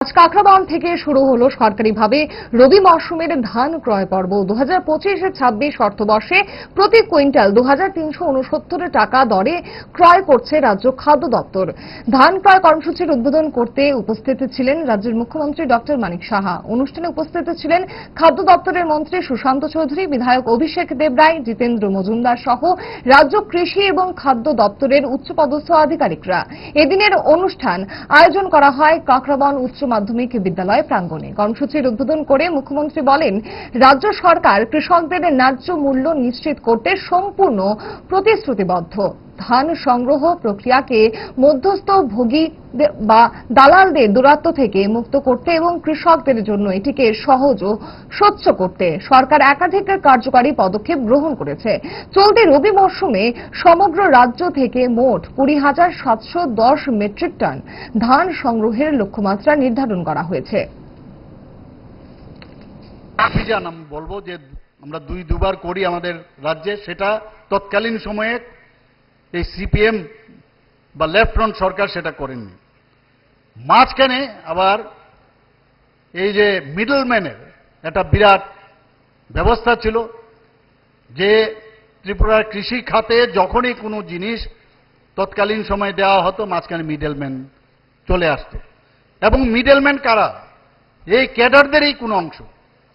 আজ কাকরাবন থেকে শুরু হলো সরকারিভাবে রবি মরশুমের ধান ক্রয় পর্ব। 2025-26 অর্থবর্ষে প্রতি কুইন্টাল 2369 টাকা দরে ক্রয় করছে রাজ্য খাদ্য দপ্তর। ধান ক্রয় কর্মসূচির উদ্বোধন করতে উপস্থিত ছিলেন রাজ্যের মুখ্যমন্ত্রী ডক্টর মানিক সাহা। অনুষ্ঠানে উপস্থিত ছিলেন খাদ্য দপ্তরের মন্ত্রী সুশান্ত চৌধুরী, বিধায়ক অভিষেক দেবরায়, জিতেন্দ্র মজুমদার সহ রাজ্য কৃষি এবং খাদ্য দপ্তরের উচ্চপদস্থ আধিকারিকরা। এদিনের অনুষ্ঠান আয়োজন করা হয় কাকরাবন উচ্চ মাধ্যমিক বিদ্যালয় প্রাঙ্গণে। কর্মসূচির উদ্বোধন করে মুখ্যমন্ত্রী বলেন, রাজ্য সরকার কৃষকদের ন্যায্য মূল্য নিশ্চিত করতে সম্পূর্ণ প্রতিশ্রুতিবদ্ধ। ধান সংগ্রহ প্রক্রিয়াকে মধ্যস্থভোগী বা দালালদের দৌরাত্ম্য থেকে মুক্ত করতে এবং কৃষকদের জন্য এটিকে সহজ ও স্বচ্ছ করতে সরকার একাধিক কার্যকরী পদক্ষেপ গ্রহণ করেছে। চলতি রবি মরশুমে সমগ্র রাজ্য থেকে মোট 20,710 মেট্রিক টন ধান সংগ্রহের লক্ষ্যমাত্রা নির্ধারণ করা হয়েছে। আমি বলবো যে আমরা দুবার করি আমাদের রাজ্যে, সেটা তৎকালীন সময়ে এই সিপিএম বা লেফট ফ্রন্ট সরকার সেটা করেননি। মাঝখানে আবার এই যে মিডলম্যানের একটা বিরাট ব্যবস্থা ছিল, যে ত্রিপুরার কৃষি খাতে যখনই কোনো জিনিস তৎকালীন সময় দেওয়া হতো, মাঝখানে মিডলম্যান চলে আসতো। এবং মিডলম্যান কারা? এই ক্যাডারদেরই কোনো অংশ,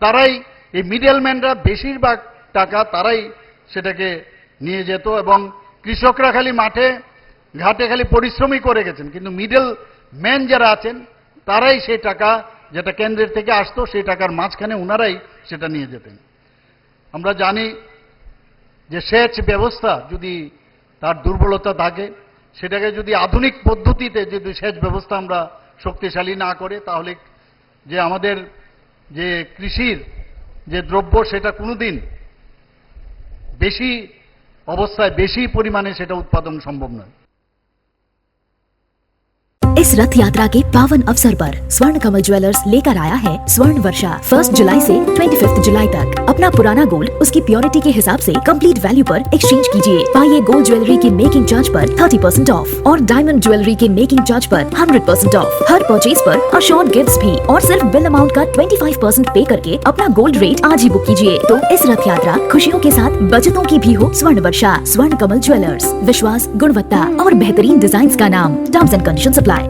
তারাই, এই মিডলম্যানরা বেশিরভাগ টাকা তারাই সেটাকে নিয়ে যেত এবং কৃষকরা খালি মাঠে ঘাটে খালি পরিশ্রমই করে গেছেন, কিন্তু মিডল ম্যান যারা আছেন তারাই সেই টাকা যেটা কেন্দ্রের থেকে আসতো সেই টাকার মাঝখানে ওনারাই সেটা নিয়ে যেতেন। আমরা জানি যে সেচ ব্যবস্থা যদি তার দুর্বলতা থাকে, সেটাকে যদি আধুনিক পদ্ধতিতে যদি সেচ ব্যবস্থা আমরা শক্তিশালী না করে, তাহলে যে আমাদের যে কৃষির যে দ্রব্য সেটা কোনোদিন বেশি অবস্থায় বেশি পরিমাণে সেটা উৎপাদন সম্ভব নয়। इस रथ यात्रा के पावन अवसर पर स्वर्ण कमल ज्वेलर्स लेकर आया है स्वर्ण वर्षा। 1 जुलाई से 25 जुलाई तक अपना पुराना गोल्ड उसकी प्योरिटी के हिसाब से कंप्लीट वैल्यू पर एक्सचेंज कीजिए। पाइए गोल्ड ज्वेलरी के मेकिंग चार्ज पर 30% ऑफ और डायमंड ज्वेलरी के मेकिंग चार्ज पर 100% ऑफ। हर परचेज पर अशोर्ड गिफ्ट्स भी और सिर्फ बिल अमाउंट का 25% पे करके अपना गोल्ड रेट आज ही बुक कीजिए। तो इस रथ यात्रा खुशियों के साथ बचतों की भी हो स्वर्ण वर्षा। स्वर्ण कमल ज्वेलर्स, विश्वास, गुणवत्ता और बेहतरीन डिजाइन का नाम। Terms and conditions apply.